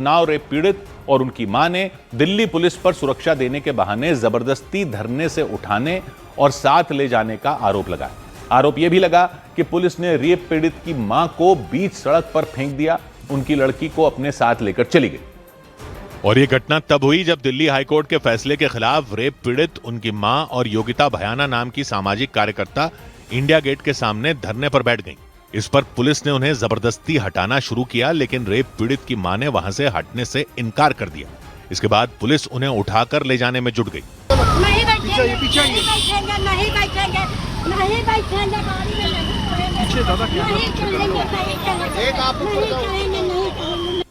Unnao rape पीड़ित और उनकी मां ने दिल्ली पुलिस पर सुरक्षा देने के बहाने जबरदस्ती धरने से उठाने और साथ ले जाने का आरोप लगाया। आरोप यह भी लगा कि पुलिस ने रेप पीड़ित की मां को बीच सड़क पर फेंक दिया, उनकी लड़की को अपने साथ लेकर चली गई। और ये घटना तब हुई जब दिल्ली हाईकोर्ट के फैसले के खिलाफ रेप पीड़ित, उनकी मां और योगिता भयाना नाम की सामाजिक कार्यकर्ता इंडिया गेट के सामने धरने पर बैठ गईं। इस पर पुलिस ने उन्हें जबरदस्ती हटाना शुरू किया, लेकिन रेप पीड़ित की मां ने वहां से हटने से इनकार कर दिया। इसके बाद पुलिस उन्हें उठाकर ले जाने में जुट गई।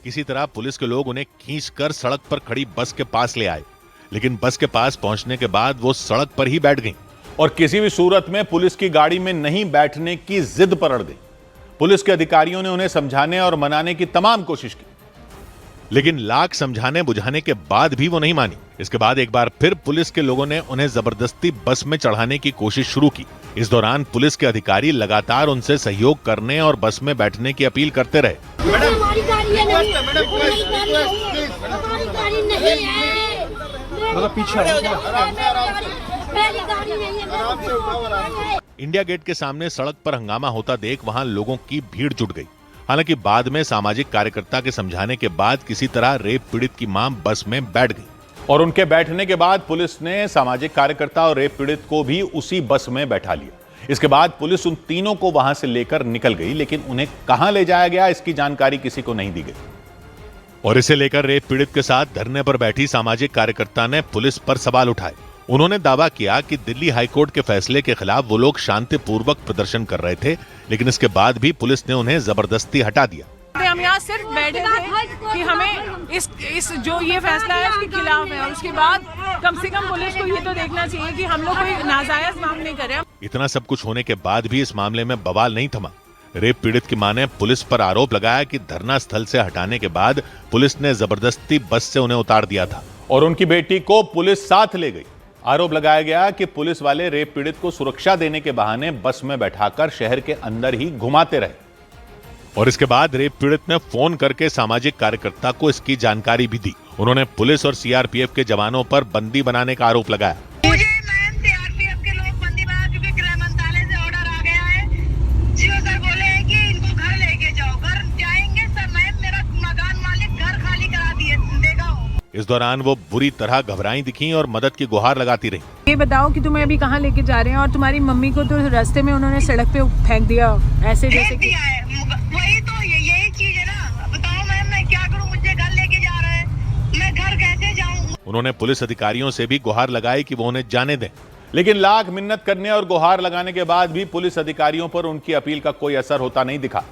किसी तरह पुलिस के लोग उन्हें खींचकर सड़क पर खड़ी बस के पास ले आए, लेकिन बस के पास पहुंचने के बाद वो सड़क पर ही बैठ गईं और किसी भी सूरत में पुलिस की गाड़ी में नहीं बैठने की जिद पर अड़ गई। पुलिस के अधिकारियों ने उन्हें समझाने और मनाने की तमाम कोशिश की, लेकिन लाख समझाने बुझाने के बाद भी वो नहीं मानी। इसके बाद एक बार फिर पुलिस के लोगों ने उन्हें जबरदस्ती बस में चढ़ाने की कोशिश शुरू की। इस दौरान पुलिस के अधिकारी लगातार उनसे सहयोग करने और बस में बैठने की अपील करते रहे। इंडिया गेट के सामने सड़क पर हंगामा होता देख वहां लोगों की भीड़ जुट गई। हालांकि बाद में सामाजिक कार्यकर्ता के समझाने के बाद किसी तरह रेप पीड़ित की मां बस में बैठ गई और उनके बैठने के बाद पुलिस ने सामाजिक कार्यकर्ता और रेप पीड़ित को भी उसी बस में बैठा लिया। इसके बाद पुलिस उन तीनों को वहां से लेकर निकल गई, लेकिन उन्हें कहां ले जाया गया इसकी जानकारी किसी को नहीं दी गई। और इसे लेकर रेप पीड़ित के साथ धरने पर बैठी सामाजिक कार्यकर्ता ने पुलिस पर सवाल उठाए। उन्होंने दावा किया कि दिल्ली हाईकोर्ट के फैसले के खिलाफ वो लोग शांतिपूर्वक प्रदर्शन कर रहे थे, लेकिन इसके बाद भी पुलिस ने उन्हें जबरदस्ती हटा दिया। हम यहाँ सिर्फ बैठे थे कि हमें इस जो ये फैसला है उसके खिलाफ है, और उसके बाद कम से कम पुलिस को ये तो देखना चाहिए कि हम लोग कोई नाजायज काम नहीं कर रहे। इतना सब कुछ होने के बाद भी इस मामले में बवाल नहीं थमा। रेप पीड़ित की मां ने पुलिस पर आरोप लगाया कि धरना स्थल से हटाने के बाद पुलिस ने जबरदस्ती बस से उन्हें उतार दिया था और उनकी बेटी को पुलिस साथ ले गई। आरोप लगाया गया कि पुलिस वाले रेप पीड़ित को सुरक्षा देने के बहाने बस में बैठाकर शहर के अंदर ही घुमाते रहे। और इसके बाद रेप पीड़ित ने फोन करके सामाजिक कार्यकर्ता को इसकी जानकारी भी दी। उन्होंने पुलिस और सीआरपीएफ के जवानों पर बंदी बनाने का आरोप लगाया। मुझे मैम सीआरपीएफ के लोग बंदी बना चुके, गृह मंत्रालय से ऑर्डर आ गया है। सीओ सर बोले हैं कि इनको घर लेके जाओ। घर जाएंगे सर, मैम मेरा मकान मालिक घर खाली करा दिए देगा। इस दौरान वो बुरी तरह घबराई दिखी और मदद की गुहार लगाती रही। ये बताओ कि तुम्हें अभी कहाँ लेके जा रहे हैं, और तुम्हारी मम्मी को तो रास्ते में उन्होंने सड़क पे फेंक दिया ऐसे जैसे कि वही तो यही चीज है ना। बताओ मैम मैं क्या करूं, मुझे घर लेके जा रहे हैं, मैं घर कैसे जाऊं। उन्होंने पुलिस अधिकारियों से भी गुहार लगाई कि वो उन्हें जाने दें, लेकिन लाख मिन्नत करने और गुहार लगाने के बाद भी पुलिस अधिकारियों पर उनकी अपील का कोई असर होता नहीं दिखा।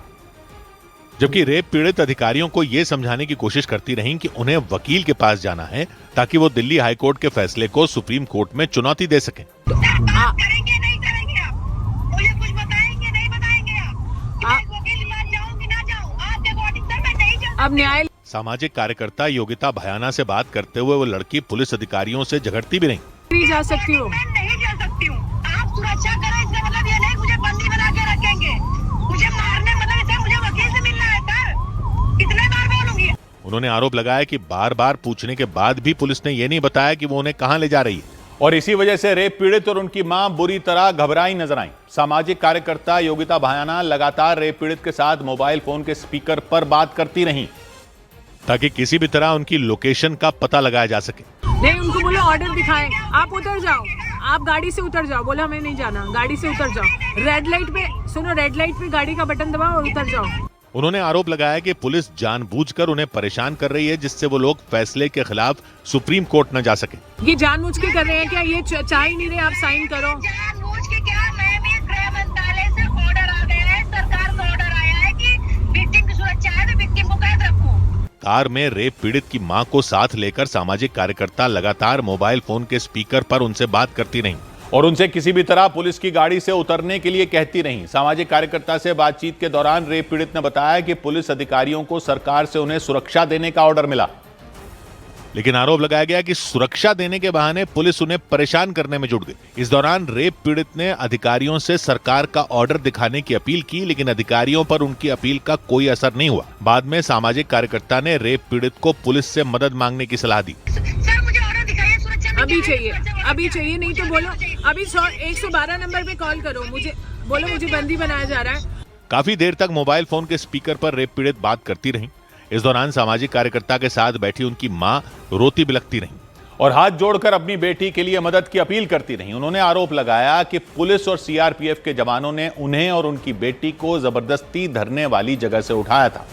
जबकि रेप पीड़ित अधिकारियों को यह समझाने की कोशिश करती रहीं कि उन्हें वकील के पास जाना है ताकि वो दिल्ली हाईकोर्ट के फैसले को सुप्रीम कोर्ट में चुनौती दे सकें। करेंगे नहीं करेंगे आप, मुझे कुछ बताएंगे नहीं बताएंगे आप वकील के पास जाऊं कि ना जाऊं, आपके अकॉर्डिंग सर मैं नहीं जा। अब न्याय। सामाजिक कार्यकर्ता योगिता भयाना से बात करते हुए वो लड़की पुलिस अधिकारियों से झगड़ती भी नहीं। जा सकती हो, मैं नहीं जा सकती हूँ। आप सुरक्षा करें, इसका मतलब ये नहीं मुझे बंदी बना के रखेंगे, मुझे मारने मतलब इसे मुझे वकील से मिलना है सर। कितने बार बोलूंगी। उन्होंने आरोप लगाया कि बार बार पूछने के बाद भी पुलिस ने ये नहीं बताया कि वो उन्हें कहां ले जा रही है, और इसी वजह से रेप पीड़ित और उनकी मां बुरी तरह घबराई नजर आई। सामाजिक कार्यकर्ता योगिता भयाना लगातार रेप पीड़ित के साथ मोबाइल फोन के स्पीकर पर बात करती रहीं ताकि किसी भी तरह उनकी लोकेशन का पता लगाया जा सके। नहीं, उनको बोलो ऑर्डर दिखाएं, आप उतर जाओ, आप गाड़ी से उतर जाओ। बोला हमें नहीं जाना, गाड़ी से उतर जाओ। रेड लाइट पे सुनो, रेड लाइट पे गाड़ी का बटन दबाओ और उतर जाओ। उन्होंने आरोप लगाया कि पुलिस जानबूझकर उन्हें परेशान कर रही है, जिससे वो लोग फैसले के खिलाफ सुप्रीम कोर्ट न जा सके। ये जानबूझ के कर रहे हैं क्या? ये चाह ही नहीं रहे आप साइन करो। जानबूझ के क्या, मैं भी गृह मंत्रालय से ऑर्डर आ गया है, सरकार का ऑर्डर आया है कि विक्टिम की सुरक्षा है तो विक्टिम को कैद रखो। कार में रेप पीड़ित की मां को साथ लेकर सामाजिक कार्यकर्ता लगातार मोबाइल फोन के स्पीकर पर उनसे बात करती रहीं और उनसे किसी भी तरह पुलिस की गाड़ी से उतरने के लिए कहती रहीं। सामाजिक कार्यकर्ता से बातचीत के दौरान रेप पीड़ित ने बताया कि पुलिस अधिकारियों को सरकार से उन्हें सुरक्षा देने का ऑर्डर मिला, लेकिन आरोप लगाया गया कि सुरक्षा देने के बहाने पुलिस उन्हें परेशान करने में जुट गई। इस दौरान रेप पीड़ित ने अधिकारियों से सरकार का ऑर्डर दिखाने की अपील की, लेकिन अधिकारियों पर उनकी अपील का कोई असर नहीं हुआ। बाद में सामाजिक कार्यकर्ता ने रेप पीड़ित को पुलिस से मदद मांगने की सलाह दी। सर मुझे ऑर्डर दिखाइए सुरक्षा में। अभी चाहिए नहीं तो बोलो, अभी 112 नंबर पे कॉल करो, मुझे बोलो मुझे बंदी बनाया जा रहा है। काफी देर तक मोबाइल फोन के स्पीकर पर रेप पीड़ित बात करती रहीं। इस दौरान सामाजिक कार्यकर्ता के साथ बैठी उनकी मां रोती बिलखती रहीं और हाथ जोड़कर अपनी बेटी के लिए मदद की अपील करती रहीं। उन्होंने आरोप लगाया कि पुलिस और सीआरपीएफ के जवानों ने उन्हें और उनकी बेटी को जबरदस्ती धरने वाली जगह से उठाया था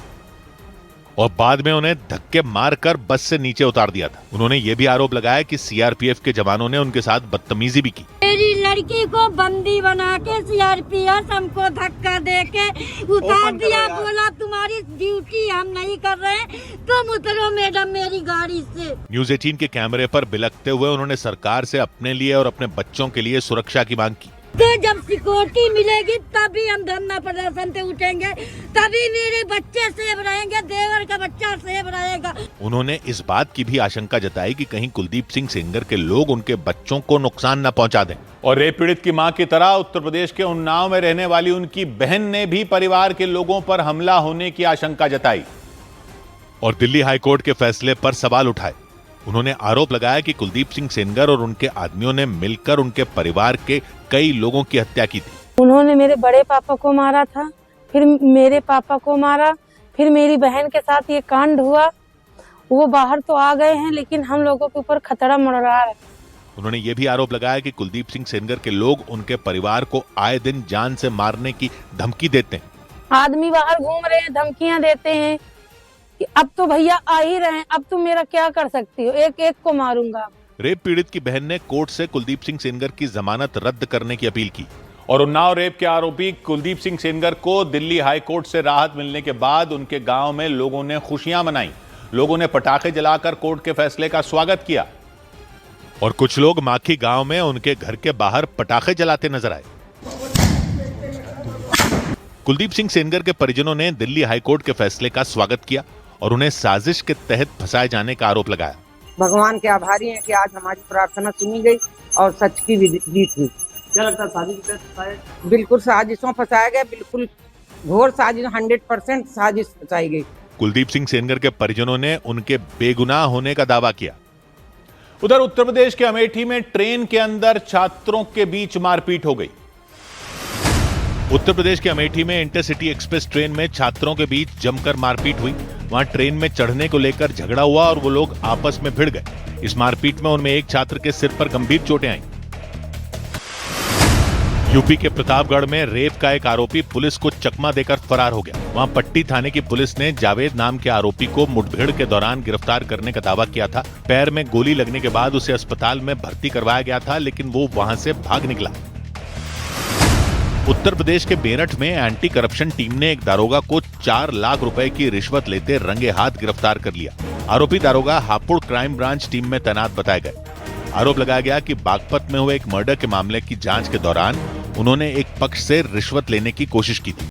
और बाद में उन्हें धक्के मारकर बस से नीचे उतार दिया था। उन्होंने ये भी आरोप लगाया कि सीआरपीएफ के जवानों ने उनके साथ बदतमीजी भी की। मेरी लड़की को बंदी बना के सीआरपीएफ हमको धक्का देके उतार दिया, बोला तुम्हारी ड्यूटी हम नहीं कर रहे, तुम उतरो मैडम मेरी गाड़ी से। न्यूज़ 18 के कैमरे पर बिलखते हुए उन्होंने सरकार से अपने लिए और अपने बच्चों के लिए सुरक्षा की मांग की। तो जब सिक्योरिटी मिलेगी तभी हम धरना प्रदर्शन पे उठेंगे, तभी मेरे बच्चे सेफ रहेंगे, देवर का बच्चा सेफ रहेगा। उन्होंने इस बात की भी आशंका जताई कि कहीं कुलदीप सिंह सेंगर के लोग उनके बच्चों को नुकसान न पहुंचा दें। और रेप पीड़ित की मां की तरह उत्तर प्रदेश के उन्नाव में रहने वाली उनकी बहन ने भी परिवार के लोगों पर हमला होने की आशंका जताई और दिल्ली हाईकोर्ट के फैसले पर सवाल उठाए। उन्होंने आरोप लगाया कि कुलदीप सिंह सेंगर और उनके आदमियों ने मिलकर उनके परिवार के कई लोगों की हत्या की थी। उन्होंने मेरे बड़े पापा को मारा था, फिर मेरे पापा को मारा, फिर मेरी बहन के साथ ये कांड हुआ। वो बाहर तो आ गए हैं लेकिन हम लोगों के ऊपर खतरा मंडरा है। उन्होंने ये भी आरोप लगाया कि कुलदीप सिंह सेंगर के लोग उनके परिवार को आए दिन जान से मारने की धमकी देते हैं। आदमी बाहर घूम रहे हैं, धमकियां देते हैं कि अब तो भैया आ ही रहे हैं, अब तुम मेरा क्या कर सकती हो, एक एक को मारूंगा। रेप पीड़ित की बहन ने कोर्ट से कुलदीप सिंह सेंगर की जमानत रद्द करने की अपील की और उन्नाव रेप के आरोपी कुलदीप सिंह सेंगर को दिल्ली हाईकोर्ट से राहत मिलने के बाद उनके गांव में लोगों ने खुशियां मनाई। लोगों ने पटाखे जलाकर कोर्ट के फैसले का स्वागत किया और कुछ लोग माखी गांव में उनके घर के बाहर पटाखे जलाते नजर आए। कुलदीप सिंह सेंगर के परिजनों ने दिल्ली हाईकोर्ट के फैसले का स्वागत किया और उन्हें साजिश के तहत फंसाए जाने का आरोप लगाया। भगवान के आभारी हैं कि आज हमारी प्रार्थना सुनी गई और सच की जीत हुई। क्या लगता है साजिश? बिल्कुल साजिशों फंसाया गया, बिल्कुल घोर साजिश, 100% साजिश फंसाई गई। कुलदीप सिंह सेंगर के परिजनों ने उनके बेगुनाह होने का दावा किया। उधर उत्तर प्रदेश के अमेठी में ट्रेन के अंदर छात्रों के बीच मारपीट हो गई। उत्तर प्रदेश के अमेठी में इंटरसिटी एक्सप्रेस ट्रेन में छात्रों के बीच जमकर मारपीट हुई। वहां ट्रेन में चढ़ने को लेकर झगड़ा हुआ और वो लोग आपस में भिड़ गए। इस मारपीट में उनमें एक छात्र के सिर पर गंभीर चोटें आईं। यूपी के प्रतापगढ़ में रेप का एक आरोपी पुलिस को चकमा देकर फरार हो गया। वहां पट्टी थाने की पुलिस ने जावेद नाम के आरोपी को मुठभेड़ के दौरान गिरफ्तार करने का दावा किया था। पैर में गोली लगने के बाद उसे अस्पताल में भर्ती करवाया गया था, लेकिन वो वहां से भाग निकला। उत्तर प्रदेश के मेरठ में एंटी करप्शन टीम ने एक दारोगा को 4 लाख रुपए की रिश्वत लेते रंगे हाथ गिरफ्तार कर लिया। आरोपी दारोगा हापुड़ क्राइम ब्रांच टीम में तैनात बताए गए। आरोप लगाया गया कि बागपत में हुए एक मर्डर के मामले की जांच के दौरान उन्होंने एक पक्ष से रिश्वत लेने की कोशिश की थी।